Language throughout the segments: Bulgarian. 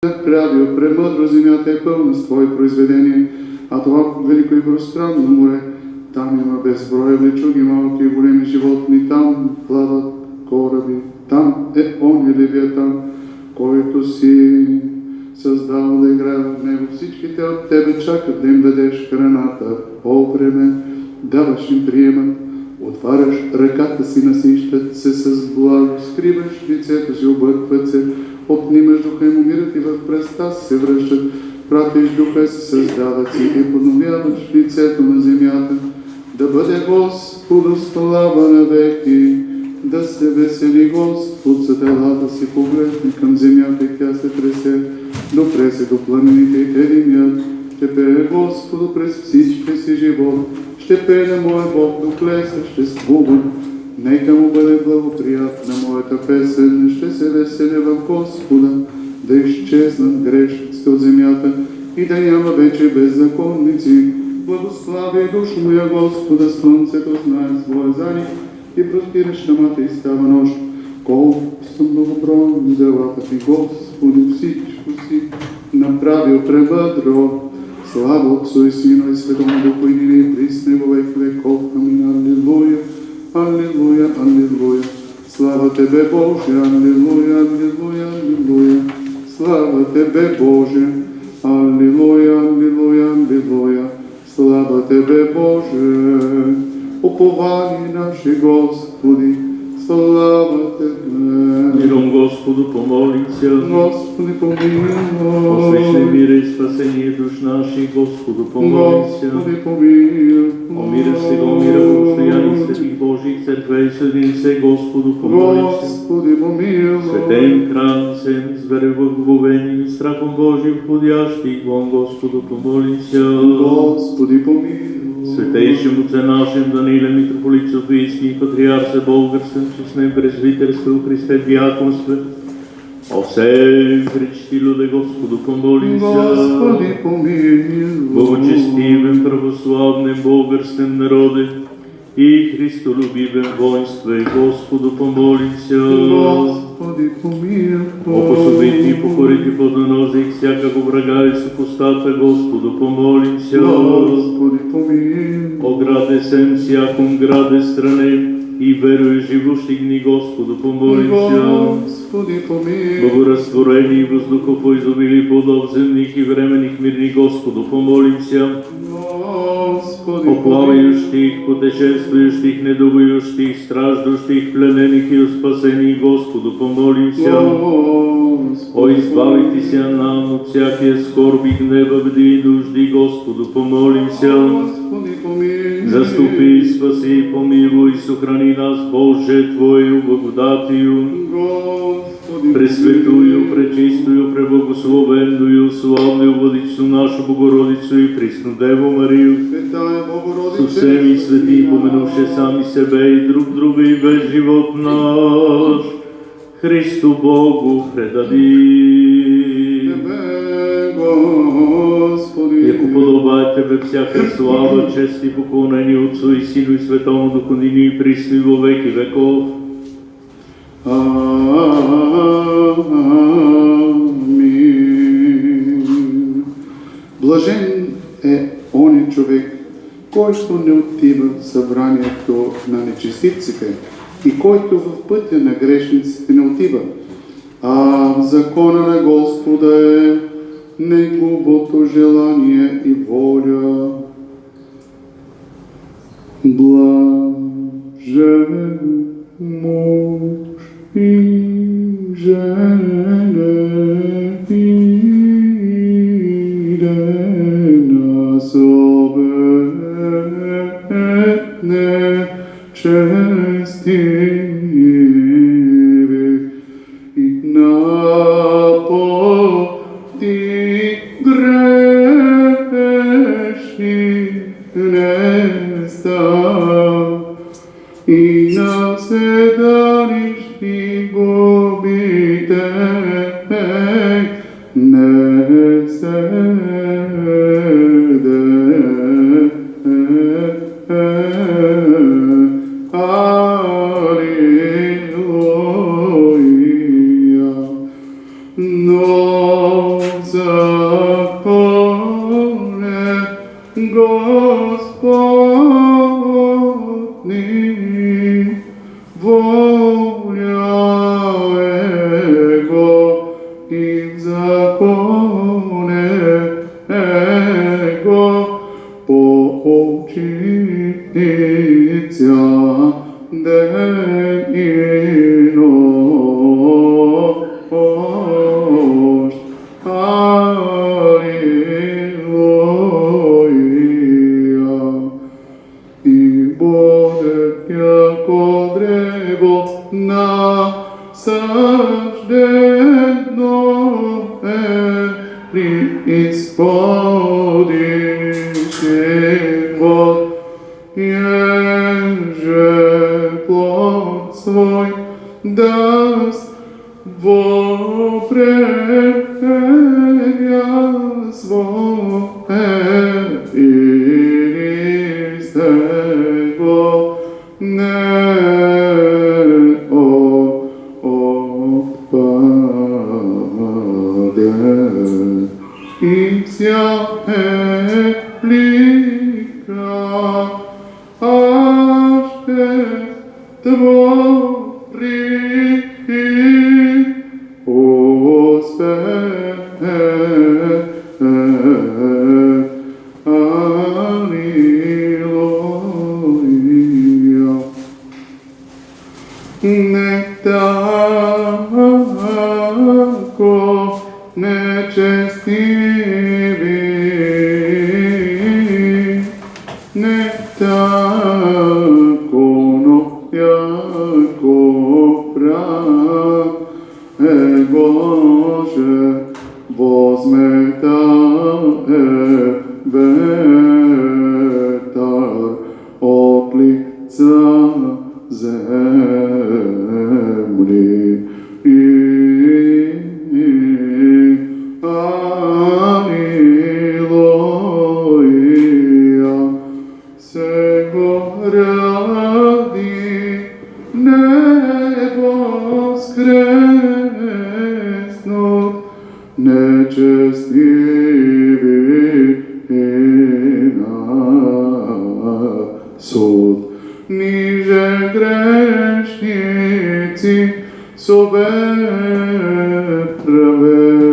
Правил премъдро, земята е пълна с Твои произведения, а това велико и пространно море, там има безброй влечуги, малки и големи животни, там плават кораби, там е он и Левиатан, който си създал да играе в него. Всичките от Тебе чакат да им дадеш храната, по време даваш им приемат, отваряш ръката си, насищат се с благо, скриваш лицето си, объркват се, отнимаш духа им, умират и в преста се връщат, пратиш духа си, създават си и подновяваш лицето на земята. Да бъде Господу слава навеки, да се весели Господ, съделата си погледне към земята и тя се тресе, допре се до планините и те димят. Ще пее Господу през всичкия си живот, ще пее на моя Бог, докле съществува. Нека му бъде благоприятна моята песен, ще се веселя в Господа, да изчезнат грешниците от земята и да няма вече беззаконници. Благослави душа моя Господа, слънцето знае своя заник и простираш намата и става нощ. Колко съм многобройни делата ти, Господи, всичко си направил премъдро. Слава Отцу и Сину и Святому Духу и нине и присне во веки веков. Амин. Алилуя, алилуя, алилуя. Слава Тебе, Боже, алилуя, алилуя, алилуя. Слава Тебе, Боже, алилуя, алилуя, алилуя. Слава Тебе, Боже, упование наше Господи, слава Тебе. Миром Господу помолимся. Господи, помилуй. О свечный мир и спасение душ наших, Господу помолимся. Господи, помилуй. О мире всего мира, благостоянии святых Божьих церквей, святым Господу помолимся. Господи, помилуй. Святым кранцем, с вероуповением и страхом Божьим входящих вон, Господу помолимся. Господи, помилуй. Святейшим Отце нашим Даниле, митрополит Софийский, патриарсе Българским, честным презвитерстве, Христе диаконстве, о всем причти люде Господу помолимся. Господи, помилуй. Богочестивым, православным българским народе и Христолюбивым воинстве, Господу помолимся. Господи, помилуй. О пособити и покорити подоносих всякого врага и супостата, Господу помолимся. Господи, помилуй. О граде сем всяком граде стране и веруй живущих ни, Господу помолимся. Господи, помилуй. Благорастворени въздухов изобили плодов земних и временних мирни, Господу помолимся. Господи, О плавающих, путешествующих, недугующих, страждущих, пленених и спасених, Господу помолимся. О избавите се нам от всякие скорби, гнева, беди и нужди, Господу помолимся. Господи, помилуй. Заступи, спаси, помилуй, сохрани нас, Боже, Твою благодатию. Господи, Пресветую, пречистую, преблагословенную, славную Владичицу нашу Богородицу и пресну Деву Марию, Святая со Богородице, всеми святи, помянувши сами себе и друг друга и весь живот наш, Христу Богу предади. Тебе, Господи, Яко подобает Тебе всяка слава, чест и поклонение Отцу и Сину и Святому Духу, ныне и присно и во веки веков. Амин. Блажен е оня човек, който не отива в събранието на нечестивците и който в пътя на грешниците не отива, а в закона на Господа е неговото желание и воля. Блажен муж и жена идена собедне честиве и напоти грешни не става и на седалищи глобите не седе. Аллилуйя. Но законе Господни, воля Его и в законе Его поучиться ден и нощ. Аллилуйя. И будет яко древо насаждено преисходящий вот, еже плод свой даст во время свое, и листего не отпаде, и вся плика аще твори Аллилуйя. Не тако нечестиви, не тако, но яко Боже, возметае ветер от лица земли. Аллилуйя. Сего ради не воскреснут нечестивые на суд, ниже грешницы праведны.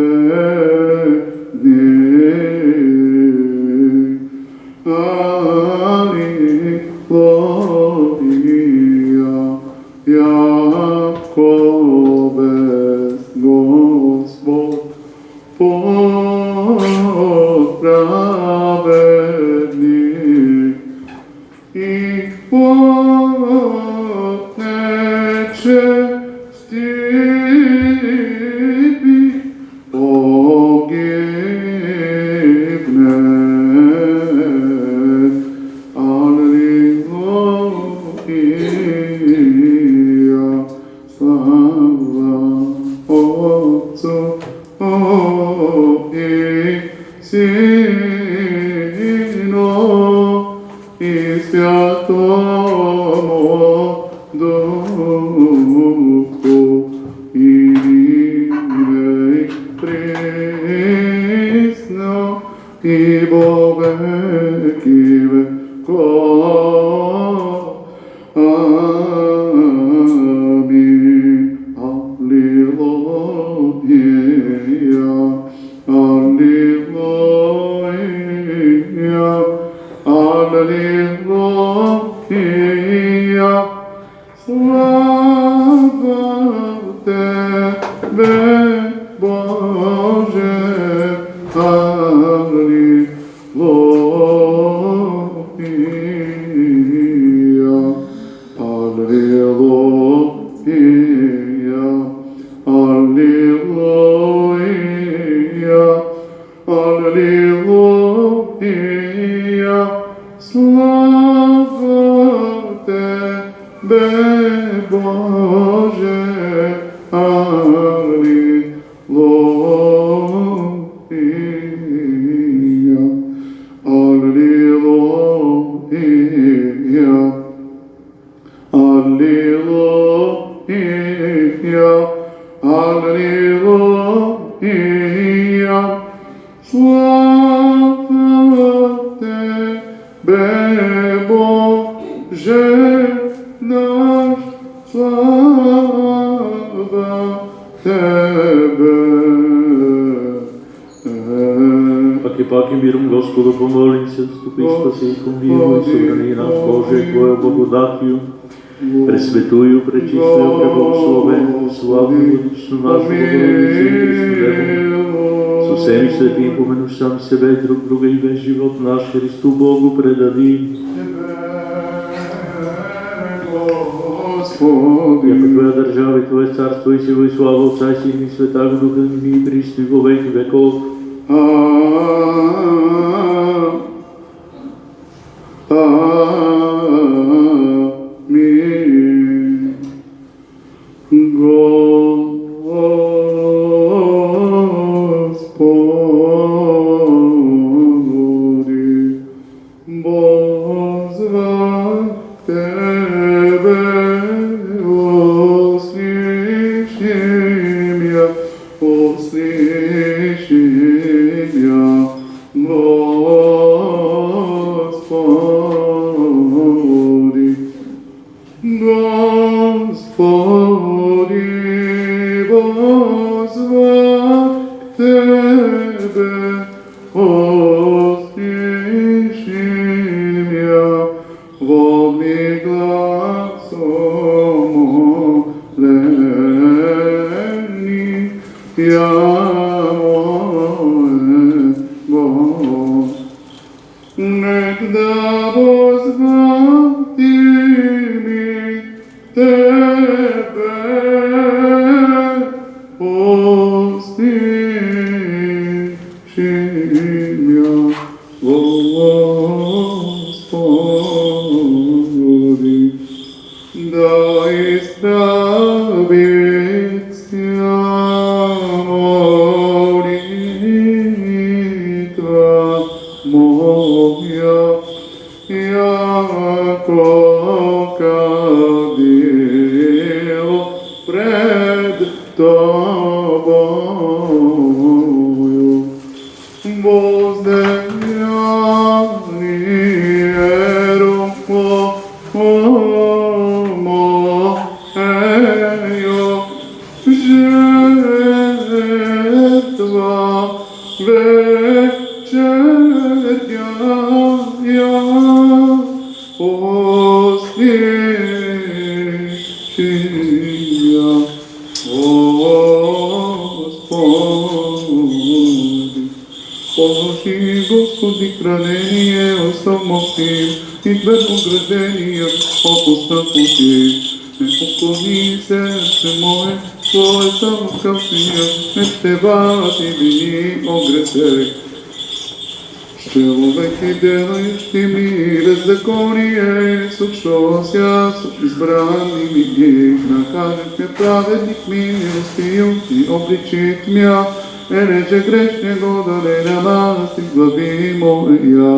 Аллилуйя. Яко без Господ праведник и под нечестивый погибнет. Аллилуйя. Слава Отцу и Сыну и Святому Духу, и ныне присно и во веки веков. Аминь. Аллилуйя. Аллилуйя. Аллилуйя. Слава Тебе, Боже. Аллилуйя. Слава Тебе, Боже наш, слава Тебе. Паки миром Господу помолим се, ступи спаси и помилуй, собрани нас Боже, Твоя благодатью, пресветую, пречистую, преблагословenu, славную Отцу нашу Богородицу и Христу, со всеми святим помянуш сам себе и друг друга и весь живот наш Христу Богу предадим. Яко Твоя држава и Твое царство и сила и слава Отца и Сина и Святаго Духа нима и присно и во веки веков. Амин. Господи, возвах Тебе, услышим я, Господи, Господи, возвах Тебе, услышим я, волны гласом молени, я молен Бог. Негда возвратими Тебе, услышим я, Господи, да исправится молитва моя, яко кадило пред Тобою. Воздаяния руко моею, жертва вечерня, услышим я, Господи. Положи, Господи, хранение самотим и предупреждение о пустоте. Не уклони сердце мое, Твое самокръвие, не ще вати вини о грехе. Човеки, делающи ми беззаконие, сучося с избранными их, накажет ме праведник милостью и обличит мя, реже грешnego да не намасти глави моя,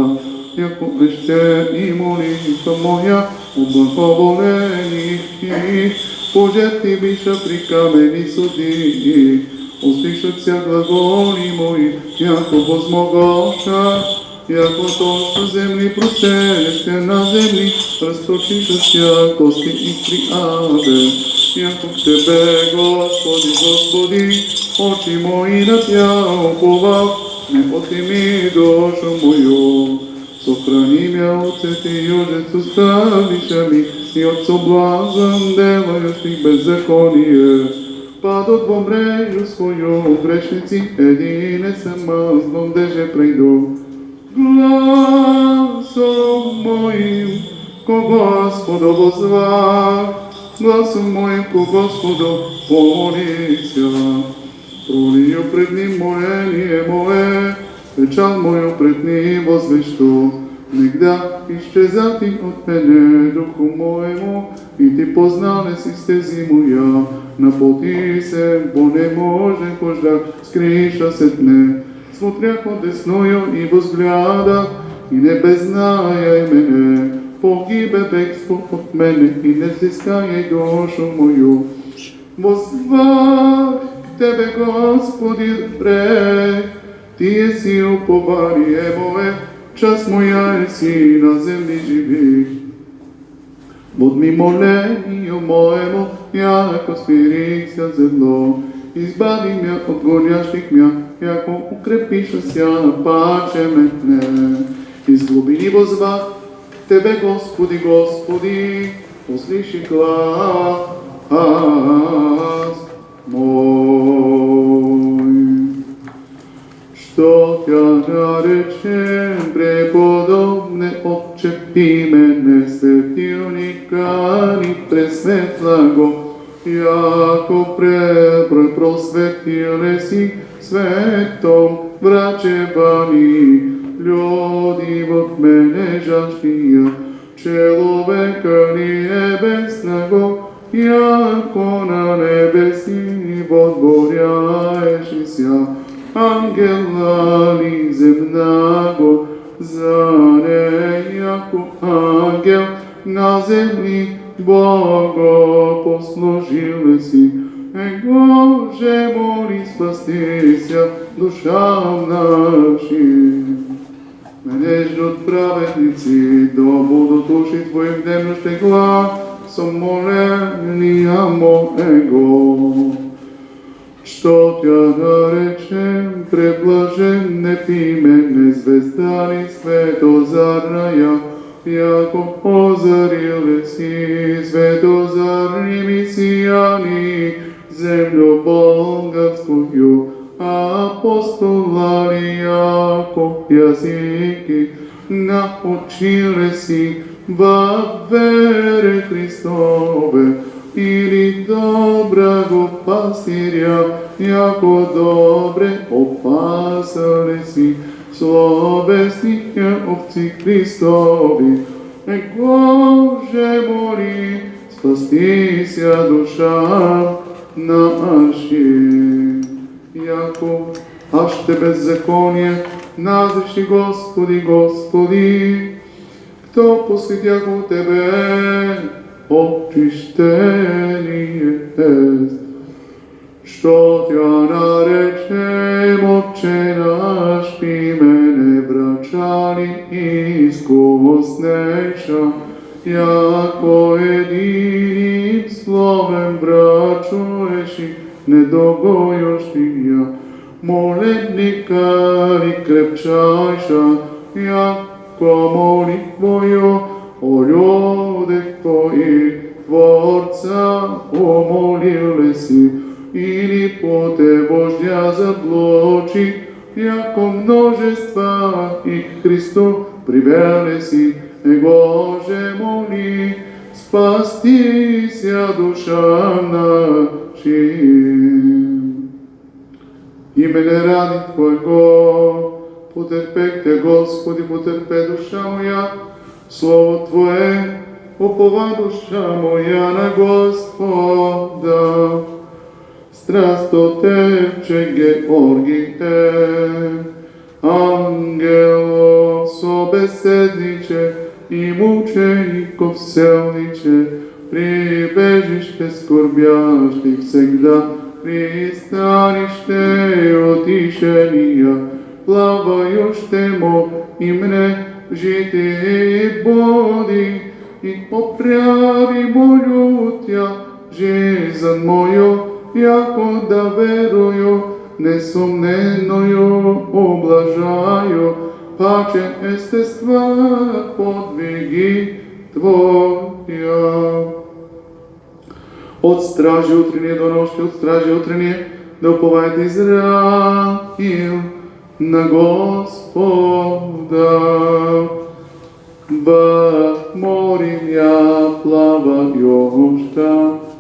яко ще и молитва моя, облаговолени и пожети биша при камени суди, услышат ся глаголи мои, яко возмогоша, яко то, що земли процелеще на земли, разточиша ся кости и приаде, яко в Тебе, Господи, Господи, очи мои на Тя уповав, не отими душу мою. Сохрани мя от сети южец оставиша ми и от соблазън делающих беззаконие. Падот во мрежу свою грешници, едине съм аз, донdeже прейду. Гласом моим ко Господу возвах, гласом моим ко Господу помолися. Пролию пред Ним моление мое, печал мою пред Ним возвещу. Негда изчезати от мене духу моему, и Ти познале си стези моя. На пути се, бо не може кожда скриша сетне. Смотрях одесною и возглядах, и не беззнаяй мене. Погибе бегство от мене, и не взискај душу мою. Возвах Тебе, Господи, рек, Тие си упование мое, час моја е си на земли живи. Будь ми молението моему, јако смирися земно, избави ме од гонящих мја, јако укрепиша ся, паче мене. Из глубини возвах Тебе, Господи, Господи, услыши глас мой. Што Тя наречем, преподобне Отче, имене светилника ни пресветла го, јако просветиле си светом врачевани, ljudi od mene žaštija, človeka li nebesnego, jako na nebesi odborjajši sja, angela li zemnago, zane jako angel na zemlji Boga poslužile si. Bože, moli spasti ся душам нашим. Мене ждут праведници, да будут уши Твоим дневно штегла, со моления моего. Што Тя наречем, преблаженне имене звездани светозарная, јако озариле си светозарни мисијани, землю болгарскую, апостолали јако јазики, научиле си во вере Христове, или доброго пастирја, јако добре опасале си словесните овци Христови. Боже, моли, спасти ся душа наши. Јако аште беззаконие, назриши Господи, Господи, кто посветяко Тебе очиштение ест. Што Тя наречем, Отче наш, имене брачани искуснеша, јако единим словем брачуеши, недогојошија, моленника ли крепчајша, јако молитвојо, о људе Твои, Творца умолиле си, или поте Божја заблочи, јако множества и Христу привеле си. Боже, моли, спасти ся душам нашим. Имене ради Твоего, потерпекте, Господи, потерпе душа моја, Слово Твое, упова душа моја на Господа. Страсто Тече, Георгие, ангело собеседниче и мучеников селниче, прибежище скорбящих всегда, пристанище утишения, плавающему и мне жити боди, и поправи молю Тя жизнь мою, јако да верую, несомненою облажаю, паче естества подвиги Твоја. Од стражи утрение до ношти, од стражи утрение, да уповајте Израил на Господа. Во море ја плавајошта,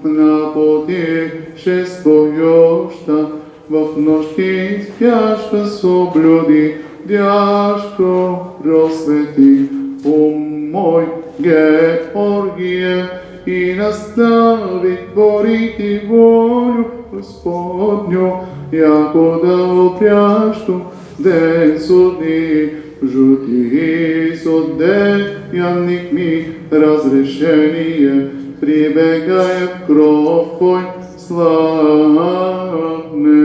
на путешествујошта, во ношти спјашта соблюди, дјашко просвети ум мој Георгие и настави творити волю Господню, јако да опряшту ден судни, жути соdeјаник ми разрешение, прибегаја в кров Твој славне.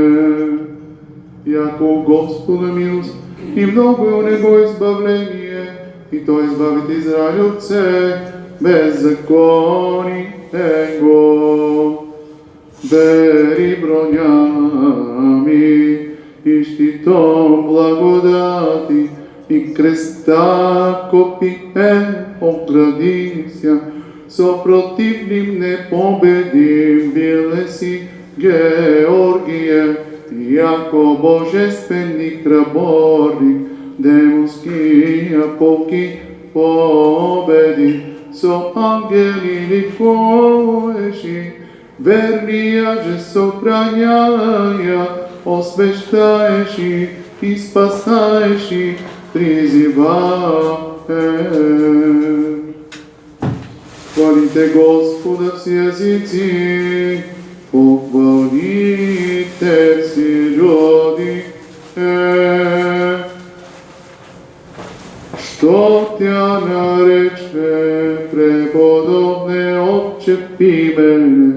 яко Господа милост и много е у него избавление, и той избавит Израилце беззакони его. Бери броњами и штитом благодати и креста копиен оградися, со противним непобедим биле си Георгije, jako božestvenik rabornik, demonskija polki pobedi, so angeli likoješi, vernijaže sopranjaja, osveštaješi i spasaješi, prizivaje. Hvalite Gospoda vsi jezici, pohvalite vsi ljudi, što tja nareče prepodobne Otče pimene,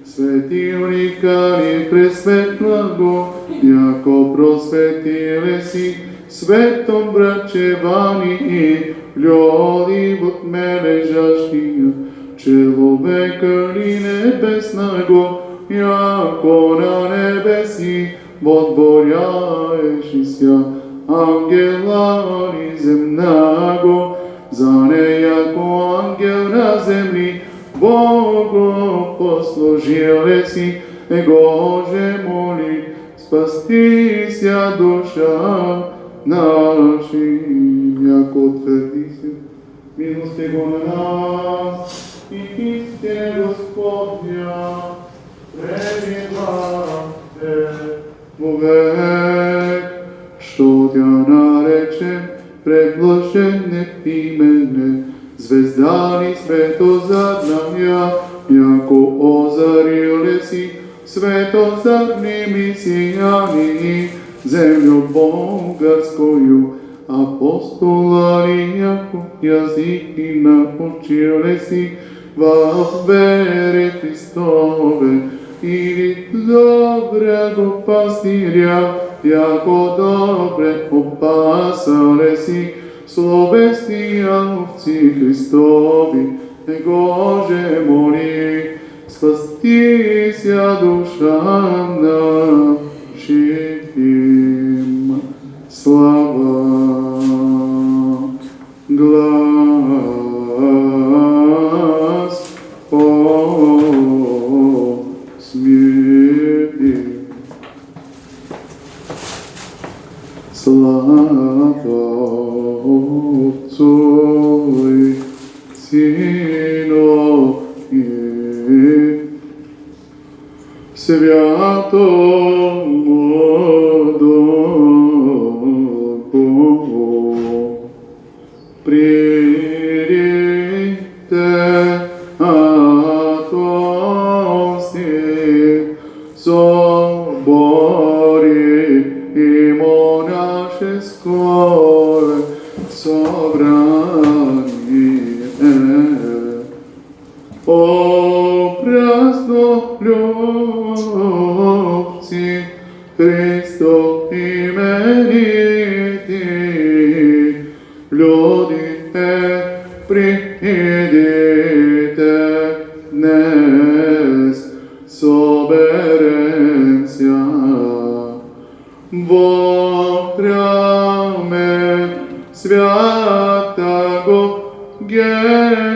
sveti unikali presvetlago, jako prosvetile si svetom braće vani i ljudi od mene žašnija, človека li небесного, яко на небеси водворяешися, ангела ли земнаго, за неяко ангел на земли, Бого послужиле си, Его же моли, спастися душа наши, яко твърди се, милост Его на нас, и истина Господня, пребивате вовек, što tja narečem predložene imene, zvezdani svetozarnja, jako ozarile si svetozarnimi sijani, zemlju bogarskoju, apostolari jako jaziki naučile si, во вере Христове и доброго пастиря, яко добре опасале си, словесни овци Христови, Него же моли, спастися душам нашим. Слава, глас, смерти. Слава Отцу и Сину и Святому Духу. Придите, атости, собори и монашеское собрание. О празднолюбцы Христов именити, люди, придите днес, соберемся во храме святого Георгия,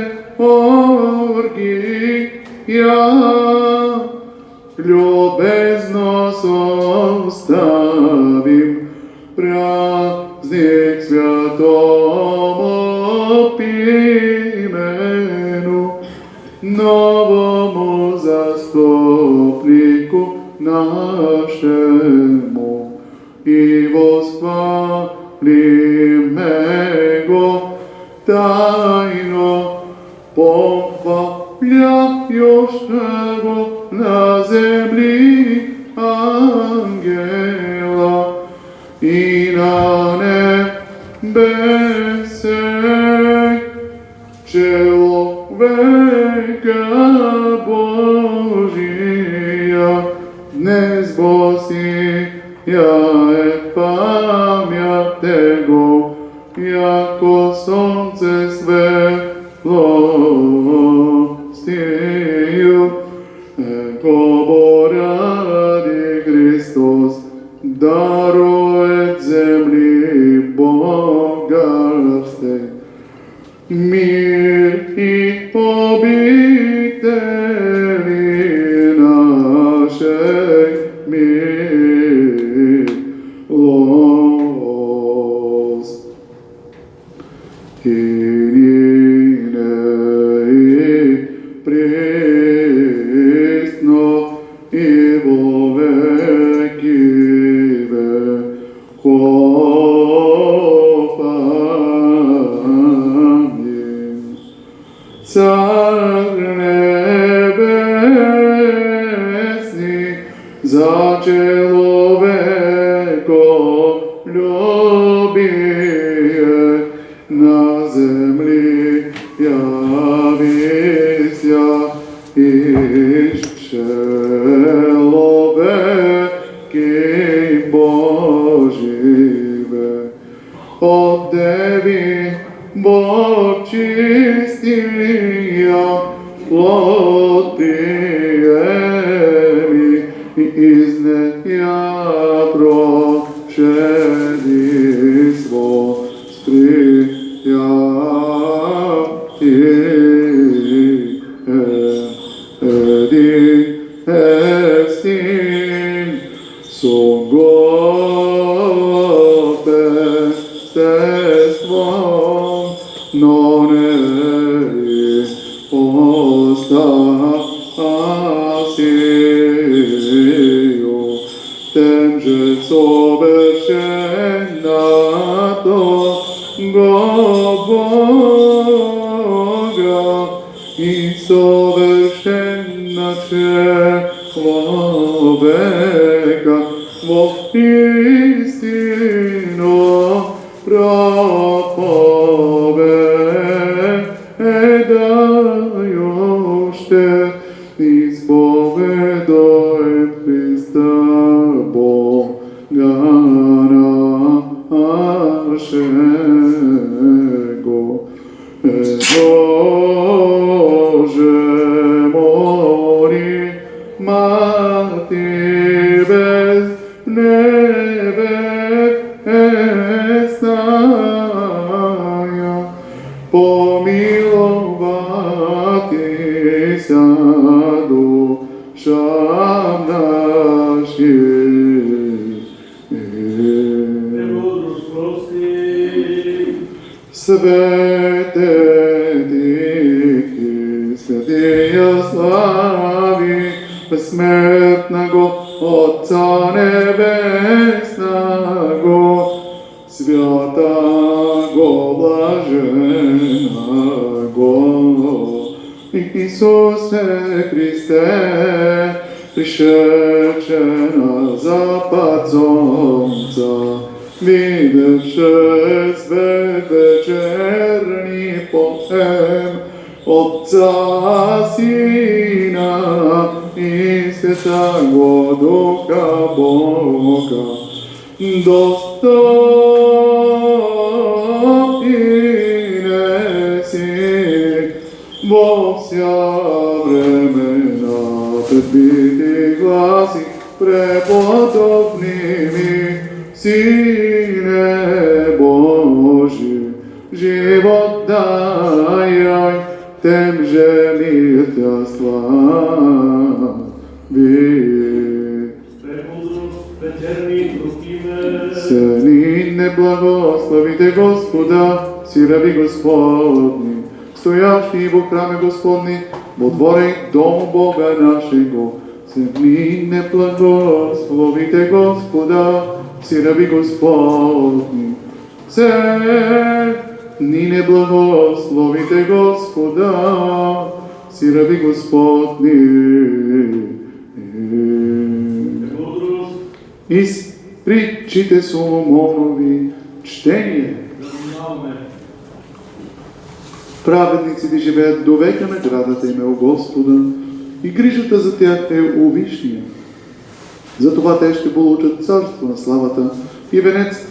любезно составим праздник святому имену, новому заступнику нашему, и восхвалим Его тайно, похваляющего на земли ангела и на небесе человека Божия, днес Босия памјат Него, јако сонце светлостию. Еко боради Христос, дароет земли богатстве, мир и обители нашей милост. И нине и присно и во веки веков. Амин. Цар небесни, за человеков любие, на земли явися иш человеки Боживе. От Деви Бог чистия плод приеми, и из нея прошедиство Естин со Господеством, но не остасию, тем же совершеннато Бога и совершенна человека во истину проповедаjuще, исповедуем Христа Бога нашего. Боже моли, Мати безнебесная, помиловатися душам нашим. Свете Тихи, святия слави, безсмертного Отца Небесного, святого блаженного Исусе Христе, пришедше на запад солнца, видевше свет вечерний поэм Отца, Сина и Святого Духа Бога, достоин си во вся времена предбити гласи преподобними. Сине Божи, живот дай, тем же мир тя слави. Сени не благословите Господа, си раби Господни, стоящи во храме Господни, во дворе дом Бога нашего. Сени не благословите Господа, си раби Господни. Ни не благословите Господа, си раби Господни. Из притчите Соломонови чтение. Праведниците живеат до века, наградата им е у Господа и грижата за тях е у Вишния. Затова те ще получат царство на славата и венец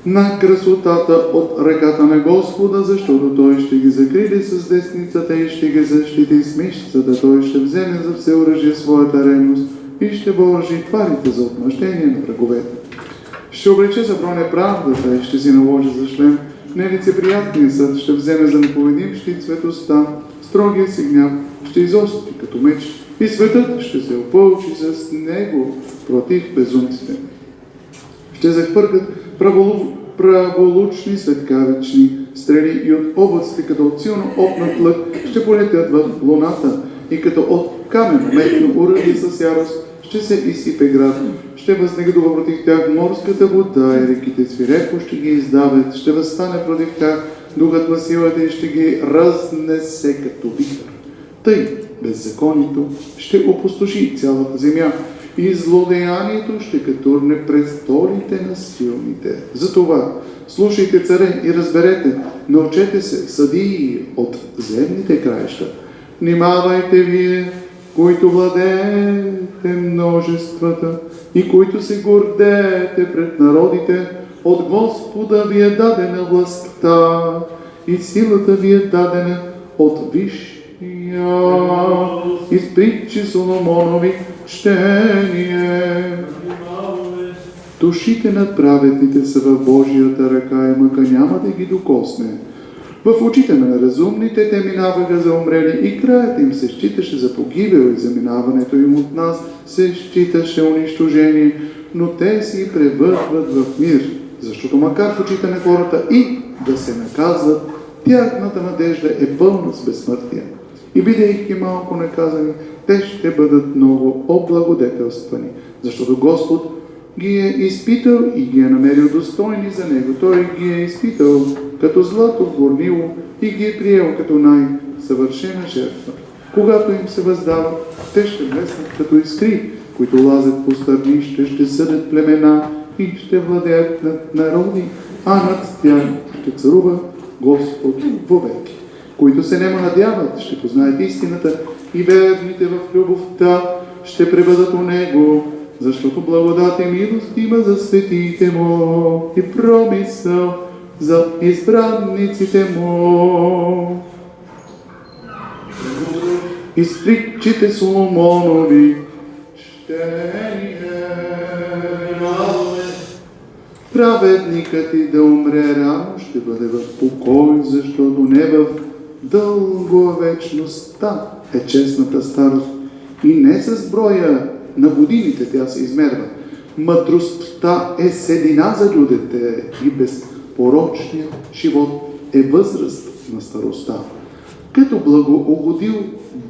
на красотата от ръката на Господа, защото Той ще ги закриде с десницата и ще ги защити с мишцата. Той ще вземе за всеоръжие своята ревност и ще въоръжи тварите за отмъщение на враговете. Ще облече за броня правдата и ще си наложи за шлем нелицеприятния съд, ще вземе за неповедим щит светостта, строгия си гняв ще изостри като меч и светът ще се опълчи с него против безумците. Ще захвъркат праволучни светкавични стрели и от облаците, като от силно опнат лък, ще полетят в луната и като от каменометно оръдие с ярост ще се изсипе град. Ще възнегодува против тях морската вода и реките свирепо ще ги издавят. Ще възстане против тях духът на силата и ще ги разнесе като вихър. Тъй беззаконието ще опустоши цялата земя и злодеянието ще катурне престолите на силните. Затова слушайте, царе, и разберете, научете се, съдии от земните краища. Внимавайте вие, които владеете множествата и които се гордеете пред народите, от Господа ви е дадена властта и силата ви е дадена от Висшия. Из притчи Соломонови чтение. Душите на праведните са в Божията ръка и мъка няма да ги докосне. В очите на неразумните те минаваха за умрели и краят им се считаше за погибел и заминаването им от нас се считаше унищожение, но те си превърват в мир, защото макар в очите на хората и да се наказват, тяхната надежда е пълна с безсмъртие. И бидейки малко наказани, те ще бъдат много облагодетелствани, защото Господ ги е изпитал и ги е намерил достойни за Него. Той ги е изпитал като злато в горнило и ги е приел като най-съвършена жертва. Когато им се въздава, те ще блеснат като искри, които лазят по стърнища, ще съдят племена и ще владеят над народи, а над тях ще царува Господ вовеки. Които се нема надяват, ще познаят истината и верните в любовта ще пребъдат у Него, защото благодат и милост има за светите Му и промисъл за избранниците Му. Из притчите Соломонови чтение. Праведникът и да умре рано ще бъде в покой, защото не в дълговечността е честната старост и не с броя на годините тя се измерва. Мъдростта е седина за людите и безпорочният живот е възраст на старостта. Като благоугодил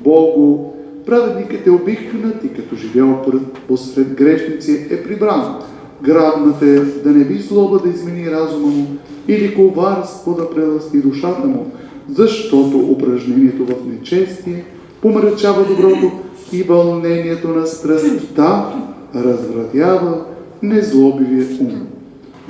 Богу, праведникът е обикнат и като живял посред грешници е прибран. Грабната е да не би злоба да измени разума му или коварство да прелъсти душата му, защото упражнението в нечестие помрачава доброто и вълнението на страстта развратява незлобивия ум.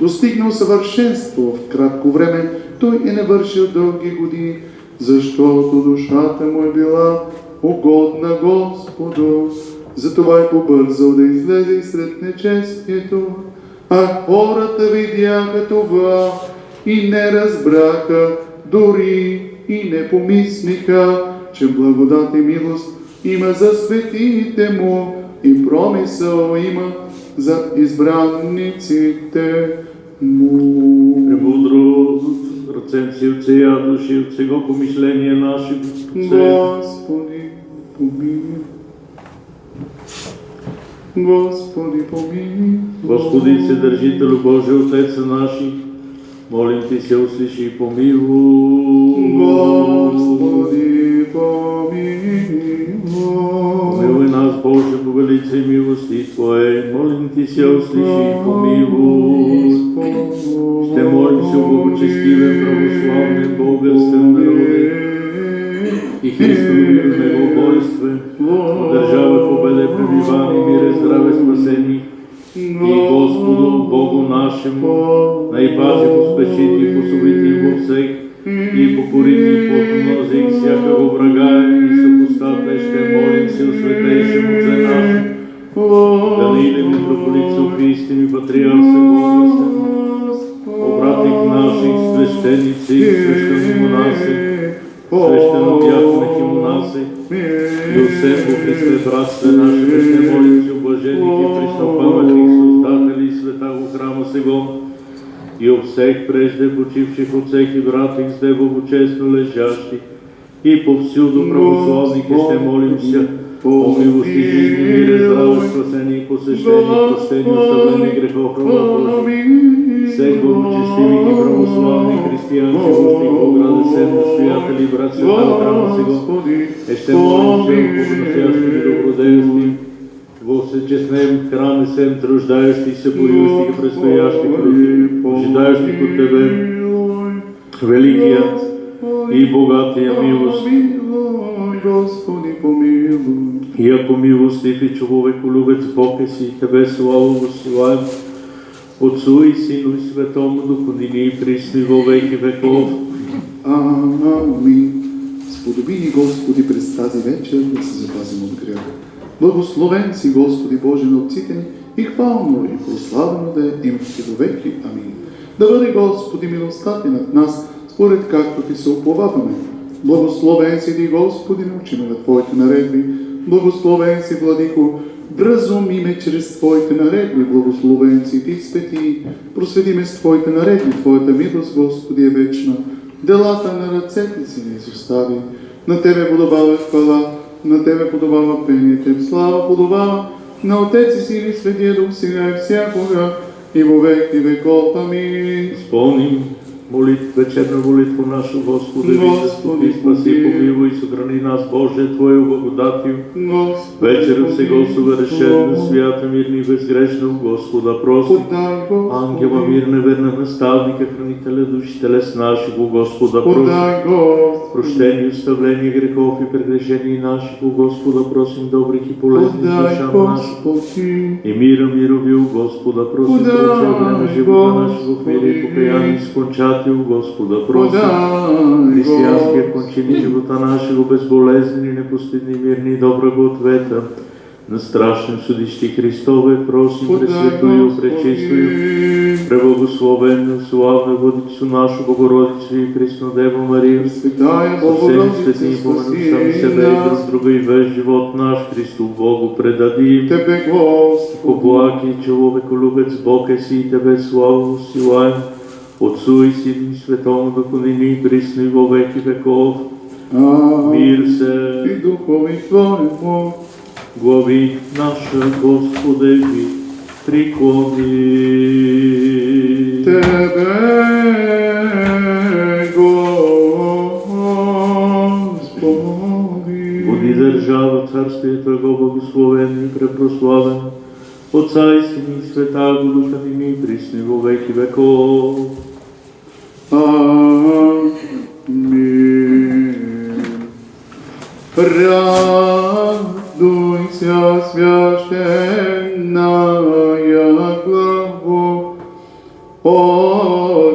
Достигнал съвършенство в кратко време, той е навършил дълги години, защото душата му е била угодна Господу. Затова е побързал да излезе и сред нечестието, а хората видяха това и не разбраха, дори и не помислиха, че благодат и милост има за светите му и промисъл има за избранниците му. Премудро ръцем си от сея души, от сега помишление наши. Господи, помилуй. Господи, помилуй. Господи, Вседържителю Божий, Отец наши, молим Ти се, услиши и помилуй. Господи, помилуй. Помилуй нас, Боже, по велице и милости Твое, молим Ти се, услиши и помилуй. Ще молим се о благочестивен, православен, българскен народе и Христови в Него войстве, държава, победа, пребивание, мире, здраве, спасение и Господу Богу нашему, наипази поспешити, посовити во всех и покорити подмнози всякого врага и съпостата ще молим се о светейшем Отце наш, Данииле, митрополицу Христи, патриарсе Богословен, обратник наших свещеници, свещени монаси, свещено дяконих и монаси, и усем Христе, братстве наше, вечне молимся, блажених и преснопаметних создатели и света го храма сего, и об всех прежде почивших отцех и братих, с Дебо честно лежащих, и повсюду православних ще молимся, о милости, жизни, мире, здраве, спасение и посещение, прощение, оставление грехов, рава Божий. Всех благочестивых и православных християн, живущих в ограде, всем настоятели, брат света храма сего, ще молимся, Богу настоящим и добродеящим, во всечестнем храме всем труждающих се, боющих и предстоящих, ожидающих от Тебе, великия и богатия милост. Господи, помилуй. И ако милостив и човеколюбец Бог е си, Тебе слава посилаем, Отцу и Сину и Светому Духу, ныне и присно во веки веков. Амин. Сподоби ни, Господи, през тази вечер да се запазим от греха. Благословен си, Господи Боже, на отците ни и хвално и прославено да е името Ти до веки. Амин. Да бъде, Господи, милостта Ти над нас, според както Ти се уповаваме. Благословен си Ти, Господи, научи ме на Твоите наредби. Благословен си, Владико, вразуми ме чрез Твоите наредби. Благословен си Ти, Свети, просвети ме с Твоите наредби. Твоята милост, Господи, е вечна. Делата на ръцете си не изостави. На Тебе подобава хвала, на Тебе подобава пение, Теб слава подобава. На Отец и Син и Светия Дух, сега и всякога, и во веки веков. Амин. Изпълним вечерна молитва наша, Господи, Господи, спаси, помилуй и съхрани нас, Боже, Твоя благодатию. Вечером сега съвършена, свята, мирна и безгрешна, Господа, прости. Ангела мирна, верна наставника, хранителя души, телес нашего, Господа, прости. Прощение, оставление грехов и прегрешения нашего, Господа, просим, добрих и полезних душам нашего. И мировил, Господа, просим, проче време живота нашего в мире и покаяние скончател, Господа, просим. Християнския кончини живота нашего, безболезнени, непостидни, мирни и доброго ответа. На страшном судище Христове, просим, пресветую, пречистую, преблагословенную, славную Владицу нашу, Богородицу и Преснодеву Марию, со всеми святыми помянув сами себе и друг друга и весь живот наш Христу Богу предадим. Тебе, Господи, Облаки, човеколюбец Бог е си, Тебе славу усилаем, Отцу и Сину и Светому Духу, ныне и присно и во веки веков. Мир се и Духови Твоему. Глави наша, Господи, приклони. Тебе, Господи. Буди държава, царствие Твоего благословен и препрославен, Отца и Сина и Света го Духа, ныне и присно и во веки веков. Амин. Радуйся, священная главо,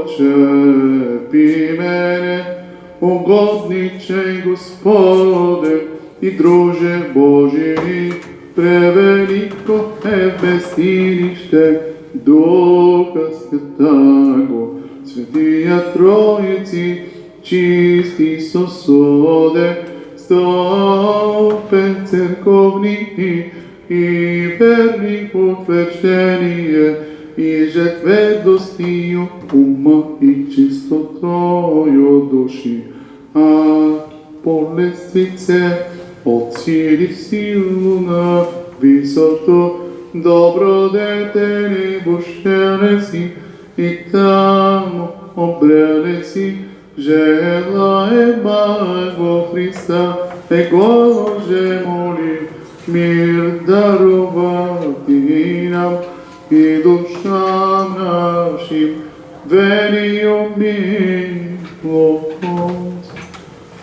Отчепи мене, угодничай, Господе, и друже Божий, превелико е вместилище Духа Святаго, Светия Троици, чисти сосуде, стопен церковни и верни утверждение, и жетведостию ума и чистотою души, а по лествице от сили в силу на висото добродетели бощеле си, и там обреле си, желаема го Христа, Боже моли, мир дарувати нам и душам нашим, велио милост.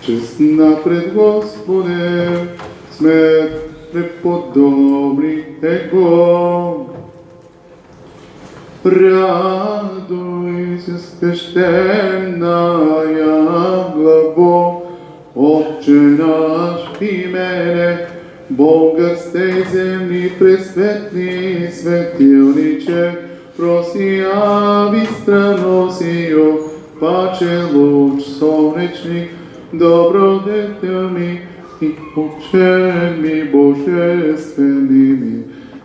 Честна пред Господем, смет преподобри Его. Радуйся, священная главо, Отче наш, и мене, Бога сте земни пресветли светилниче, просијави страносио, паче луч сонечни, добродетелни и учени божественими,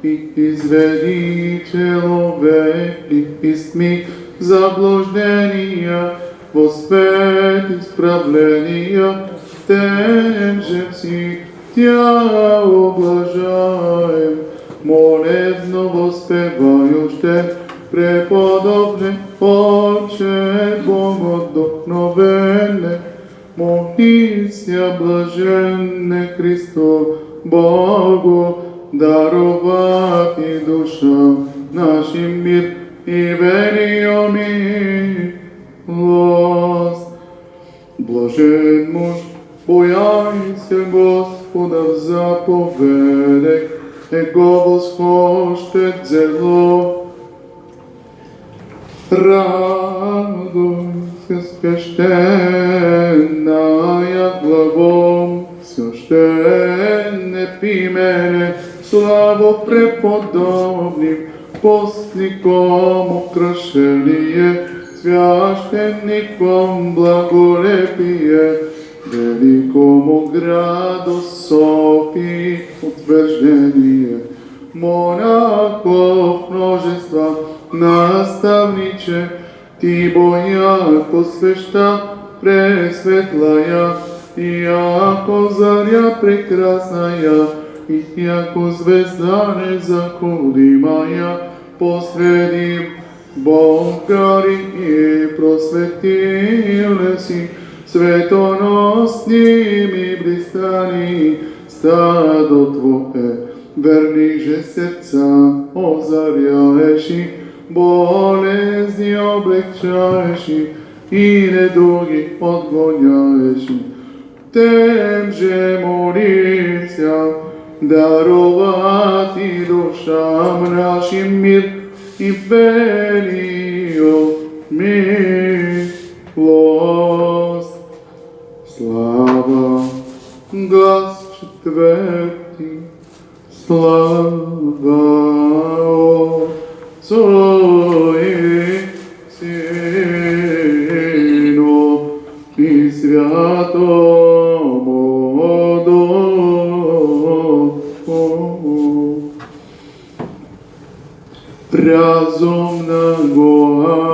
и изведи человеки истми заблуждения во свет исправления, тем же си Тя облажаем, молебно воспевајуще, преподобне Отче Богодухновене, молися блаженне Христо Богу, даровати душа нашим мир и верио милост. Блажен муж, бојајся Господа в заповедек, Его восхожде зело. Радуйся, священная главом, священне пимене, славу преподобним, постником украшение, священником благолепие, великому граду Софии утверждение, монахов множества, наставниче, ти бојако свешта пресветлая, и яко заря прекрасная, и яко звезда незакудимая, посредим Богари и просветиле си, светоносни блистани, стадо Твое, верни же сердца озаряеши, болезни облегчаеши и недуги отгоняеши. Тем же молися, даровати душам нашим мир и велио милост. Слава, глас четвърти, слава Отцу и Сину и Святому Духу. Разумного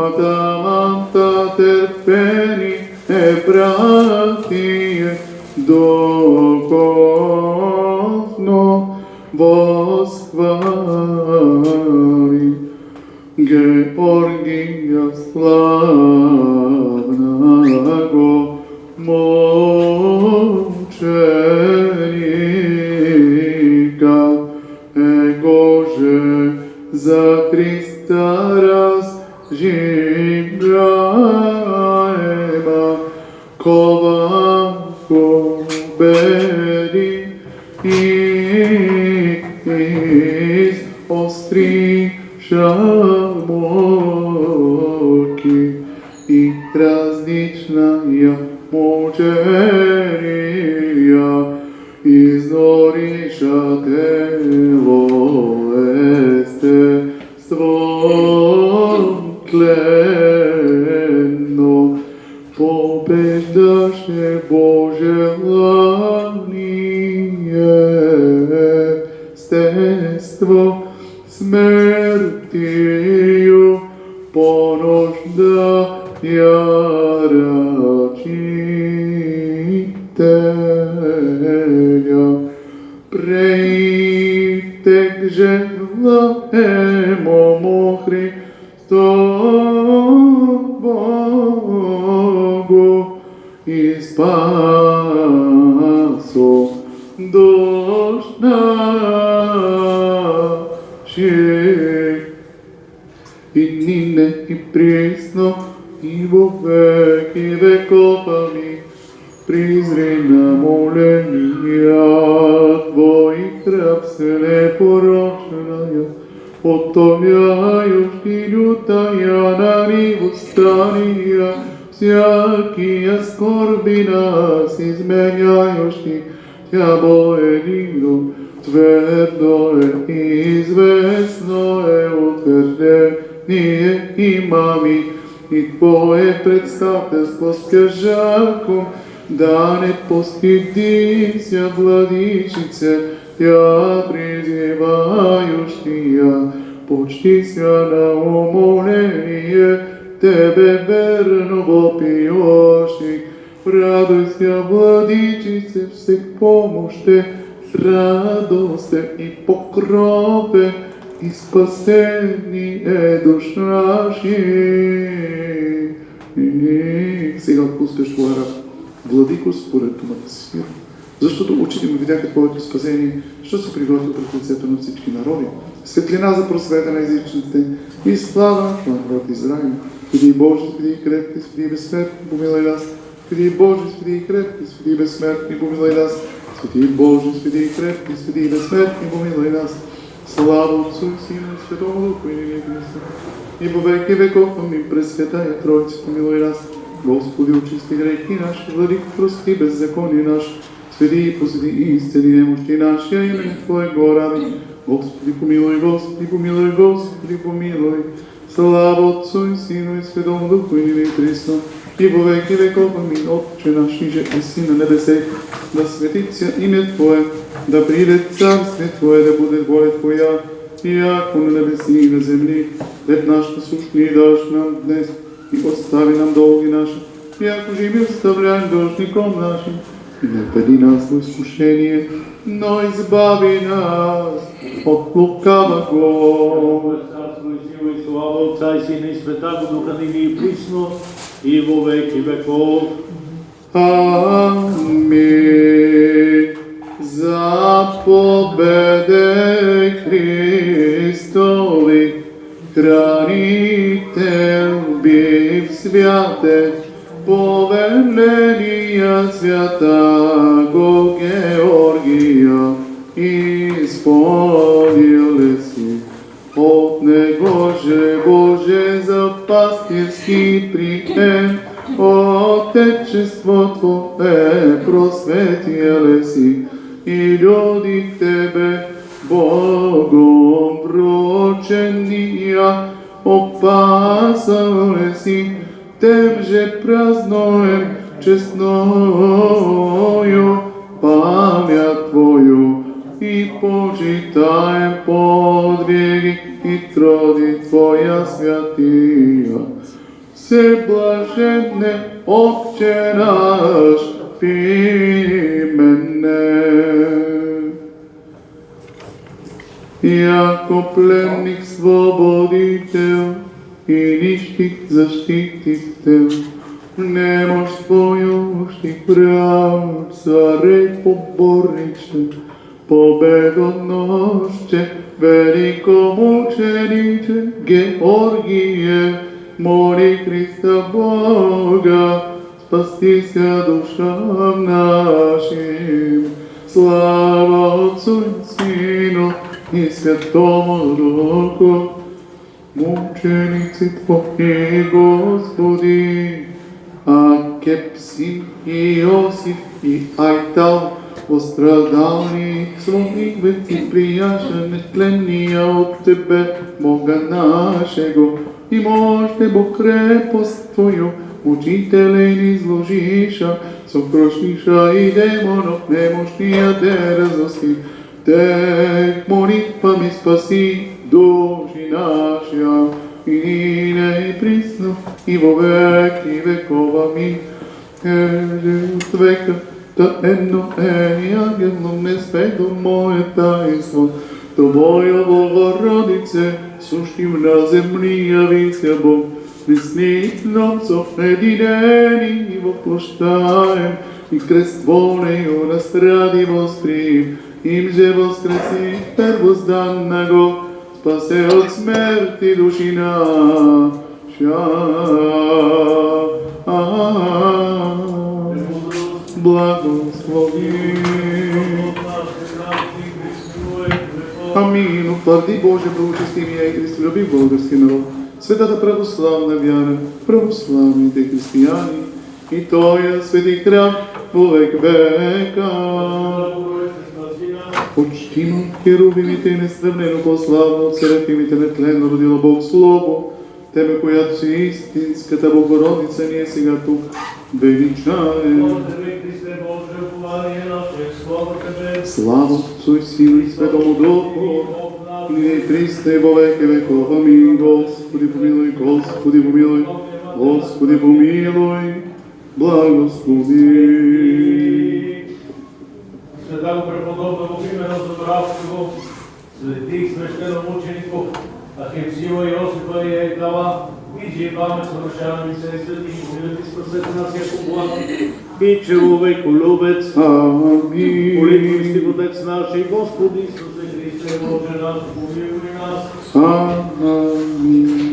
Адаманта терпени братие духовно восхвали. Георгия славного мученика, его же за Христа разжигаема, кова победи из острых шамоки и различная мучения изнориша тело естеством тленно, побеждаше Боже желание, естество смертью понуждая рачителя. Преитек же благому Христу Богу и спасу душ наших, и нине и пресно и во веки веков. Аминь. Призри на моления Твоих раб се непорочная, отовяющий лютая на ниву стания, всякие скорби нас изменяющий, Тя едино, твърдо е, известно е, утвърдение имами и Твое представителство скажаком, да не постидися, владичице, Тя призивающия, почти ся на умоление, Тебе верно вопиющий, радуйся, владичице, всех помощи, радосте и покрове, и спасени е душ наши. Сега отпускаш Твоя раб, владико, според думата си свира. Защото очите му видяха Твоето спасение, що се приготвил пред лицето на всички народи. Светлина за просвета на езичните и слава на народ Израил. Свети Боже, свети крепки, свети безсмертни, помилуй нас. Свети Боже, свети крепки, свети безсмертни, помилуй нас. Свети Боже, свети крепки, свети безсмертни, помилуй нас. Слава Отцу и Сину и Святому Духу и ниме Христа. И по веки веков, амин, Пресвятая Троица, помилуй нас. Господи, очисти грехи наши, владико, прости беззаконие наше. Сведи и посвети и исцели немощи наши, а имене Твое го ради. Господи, помилуй, Господи, помилуй, Господи, помилуй. Слава Отцу и Сину и Святому Духу и ниме Христа. И во веки веков, амин. Отче наш, ниже еси на небесе, да светится име Твое, да приде царствие Твое, да буде воля Твоя, яко на небеси и на земли. Хлеб наш насущни даш нам днес, и остави нам долги наши, яко же и ми оставляем должником нашим. И не веди нас во изкушение, но избави нас от лукавого. Царство и сила и слава Отца и Сина и Святаго Духа, ниме и присно, и во веки веков. Амин. Заповеде Христови, хранител бив святец, повеления святаго Георгия, исполнил си. От него же Боже за пастирски прием, Отечество Твое просветил си, и люди Тебе Богом вручения опасали си, Тем же празднуем честною память Твою и почитаем подвиги и труды Твоя святия. Все блаженне Отче наш имене. Яко пленник свободител и нищих защитител, немощ своющих прав, царей поборниче, победоносче, великомучениче Георгие, моли Христа Бога, спастися душам нашим. Слава Отцу и Сину и Святому Духу, мученици Твои, Господи, Акепсин и Иосиф и Айтал, пострадални своих вети прияшен, тления от Тебе, Бога нашего, и може Бог крепост Твою, учителе ни изложиша, сокрушиша и демонов немощния дерзости, Тех молитвами спаси души нашия, и нине и присно, и во веки веков. Амин. Еже от века, та едно и ангелом не спето мое таинство, Твоя Богородице, сущим на земли явися Бог, неслитном соединени и воплощаем, и крест волею настради вострим, им же воскреси первозданного, спасе от смерти души наша. Благослови. Амин. Утвърди Боже, проучисти мия и христолюби български народ, светата православна вяра, православните християни и Тоя свети храм, век века. Почтимо херувимите и несравнено по-славно от серафимите нетленно родило Бог Слово, Тебе, която си истинската Богородица, ние сега тук величаем. Слава Отцу и Сину и Светому Духу, ныне и присно и во веки веков. Аминь. Господи помилуй, Господи помилуй, Господи помилуй, благослови. Святаго преподобного имена Здравского, святих свещеномучеников, Ахипсио, Иосифа и Егдала, и живаме съвършаваме се и святих, помилуйте спасете нас яко благо. И човеколюбец, Аминь. молитвуй Отец наш и Господи Исусе Христе, Боже наш, помилуй нас. Аминь.